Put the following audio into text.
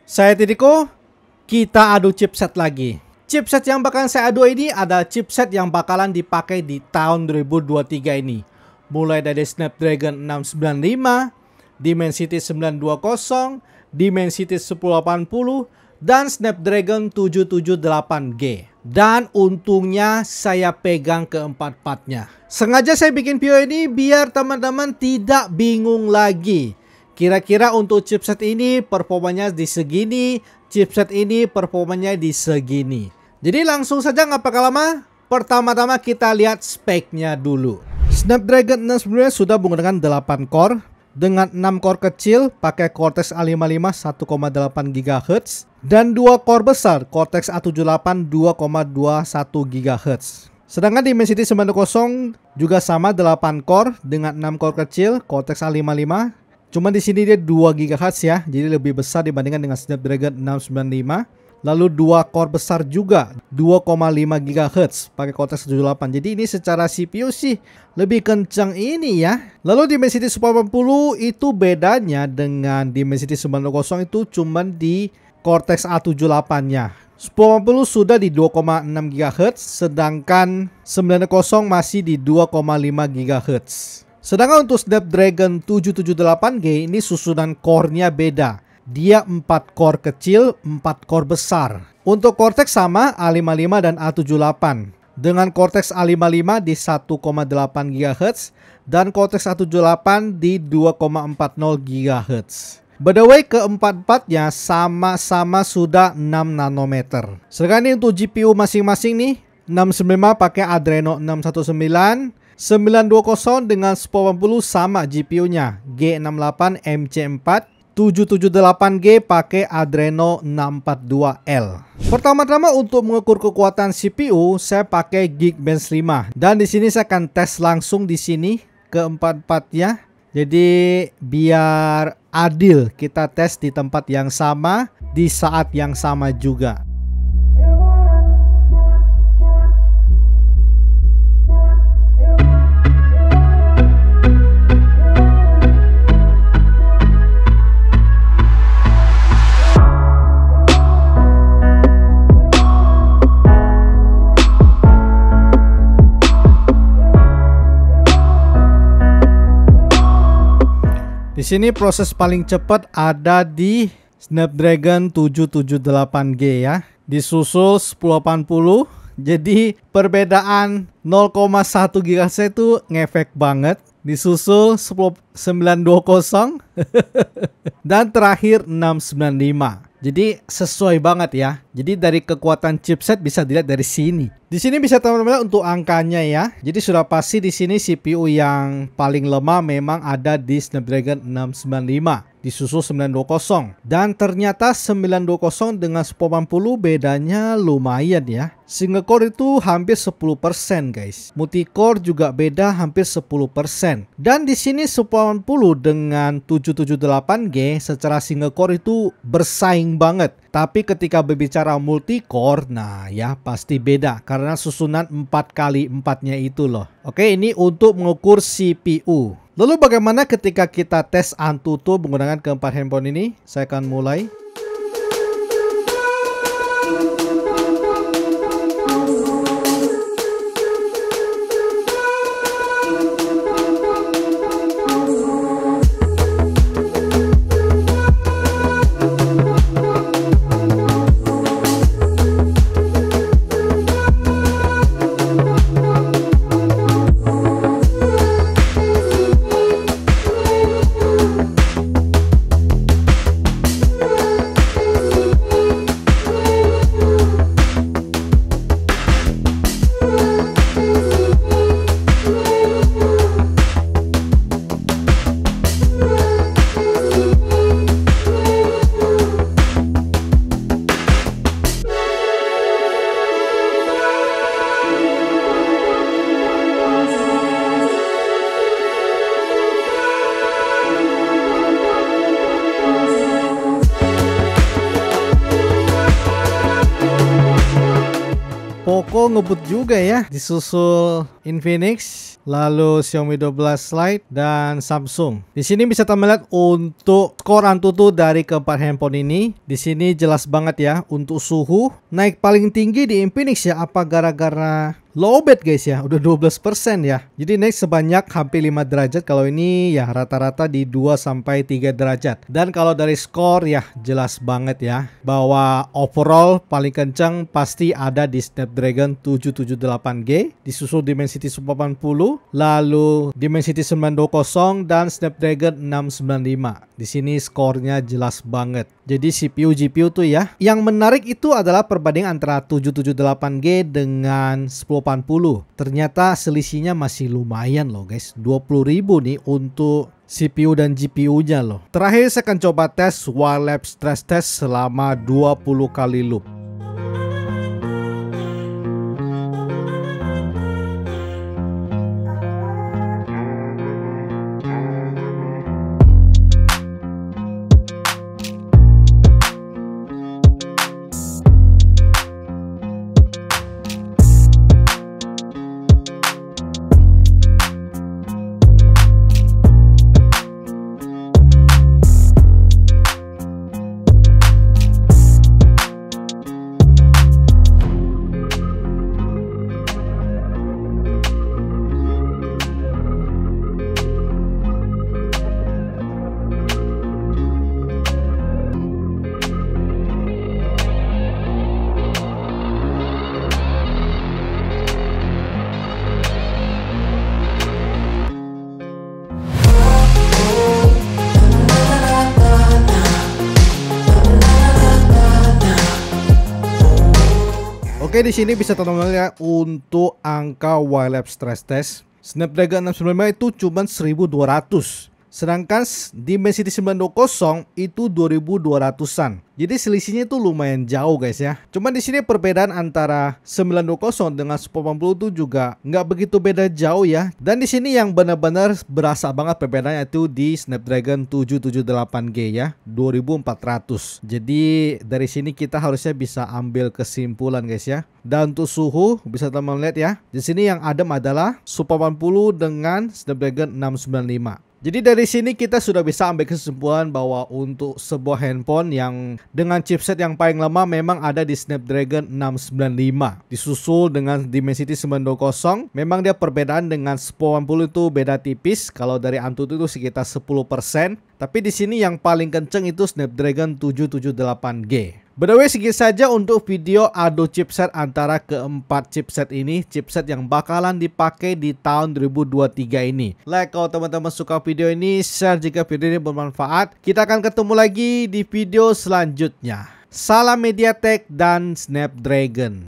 Saya Tidiko, kita adu chipset lagi. Chipset yang bakalan saya adu ini ada chipset yang bakalan dipakai di tahun 2023 ini. Mulai dari Snapdragon 695, Dimensity 920, Dimensity 1080, dan Snapdragon 778G. Dan untungnya saya pegang keempat-empatnya. Sengaja saya bikin video ini biar teman-teman tidak bingung lagi. Kira-kira untuk chipset ini performanya di segini, chipset ini performanya di segini. Jadi langsung saja nggak pakai lama. Pertama-tama kita lihat speknya dulu. Snapdragon 695 sudah menggunakan 8 core dengan 6 core kecil pakai Cortex A55 1,8 GHz dan 2 core besar Cortex A78 2,21 GHz. Sedangkan Dimensity 920 juga sama 8 core dengan 6 core kecil Cortex A55. Cuma di sini dia 2 GHz ya, jadi lebih besar dibandingkan dengan Snapdragon 695. Lalu 2 core besar juga 2,5 GHz pakai Cortex 78. Jadi ini secara CPU sih lebih kencang ini ya. Lalu Dimensity 1080 itu bedanya dengan Dimensity 920 itu cuma di Cortex A78-nya. 1080 sudah di 2,6 GHz, sedangkan 920 masih di 2,5 GHz. Sedangkan untuk Snapdragon 778G ini susunan core-nya beda. Dia 4 core kecil, 4 core besar. Untuk Cortex sama A55 dan A78. Dengan Cortex A55 di 1,8 GHz dan Cortex A78 di 2,40 GHz. By the way, keempat-empatnya sama-sama sudah 6 nanometer. Sedangkan ini untuk GPU masing-masing nih. 695 pakai Adreno 619. 920 dengan 1080 sama GPU-nya G68 MC4. 778G pakai Adreno 642L. Pertama-tama untuk mengukur kekuatan CPU saya pakai Geekbench 5 dan di sini saya akan tes langsung di sini keempat-empatnya. Jadi biar adil kita tes di tempat yang sama di saat yang sama juga. Di sini proses paling cepat ada di Snapdragon 778G ya. Disusul 1080. Jadi perbedaan 0,1 GHz itu ngefek banget. Disusul 920 dan terakhir 695. Jadi sesuai banget ya. Jadi dari kekuatan chipset bisa dilihat dari sini. Di sini bisa teman-teman untuk angkanya ya. Jadi sudah pasti di sini CPU yang paling lemah memang ada di Snapdragon 695. Disusul 920. Dan ternyata 920 dengan 1080 bedanya lumayan ya. Single core itu hampir 10% guys. Multicore juga beda hampir 10%. Dan di sini 1080 dengan 778G secara single core itu bersaing banget. Tapi ketika berbicara multicore, nah ya pasti beda karena susunan 4x4-nya itu loh. Oke, ini untuk mengukur CPU. Lalu bagaimana ketika kita tes AnTuTu menggunakan keempat handphone ini? Saya akan mulai. Poco ngebut juga ya, disusul Infinix, lalu Xiaomi 12 Lite dan Samsung. Di sini bisa teman lihat untuk skor Antutu dari keempat handphone ini. Di sini jelas banget ya untuk suhu naik paling tinggi di Infinix ya, apa gara-gara lowbat guys ya, udah 12% ya. Jadi naik sebanyak hampir 5 derajat. Kalau ini ya rata-rata di 2-3 derajat. Dan kalau dari skor ya jelas banget ya bahwa overall paling kencang pasti ada di Snapdragon 778G, disusul Dimensity 180, lalu Dimensity 920 dan Snapdragon 695. Di sini skornya jelas banget. Jadi CPU GPU tuh ya. Yang menarik itu adalah perbandingan antara 778G dengan 1080. Ternyata selisihnya masih lumayan loh guys. 20.000 nih untuk CPU dan GPU-nya loh. Terakhir saya akan coba tes wireless stress test selama 20 kali loop. Oke, di sini bisa teman-teman lihat untuk angka wireless stress test Snapdragon 695 itu cuma 1200. Sedangkan Dimensity 920 itu 2200-an. Jadi selisihnya itu lumayan jauh guys ya. Cuman di sini perbedaan antara 920 dengan 1080 itu juga nggak begitu beda jauh ya. Dan di sini yang benar-benar berasa banget perbedaannya itu di Snapdragon 778G ya, 2400. Jadi dari sini kita harusnya bisa ambil kesimpulan guys ya. Dan untuk suhu bisa teman lihat ya. Di sini yang adem adalah 1080 dengan Snapdragon 695. Jadi dari sini kita sudah bisa ambil kesimpulan bahwa untuk sebuah handphone yang dengan chipset yang paling lemah memang ada di Snapdragon 695. Disusul dengan Dimensity 920. Memang dia perbedaan dengan 1080 itu beda tipis. Kalau dari Antutu itu sekitar 10%. Tapi di sini yang paling kenceng itu Snapdragon 778G. By the way, segitu saja untuk video adu chipset antara keempat chipset ini, chipset yang bakalan dipakai di tahun 2023 ini. Like kalau teman-teman suka video ini, share jika video ini bermanfaat. Kita akan ketemu lagi di video selanjutnya. Salam MediaTek dan Snapdragon.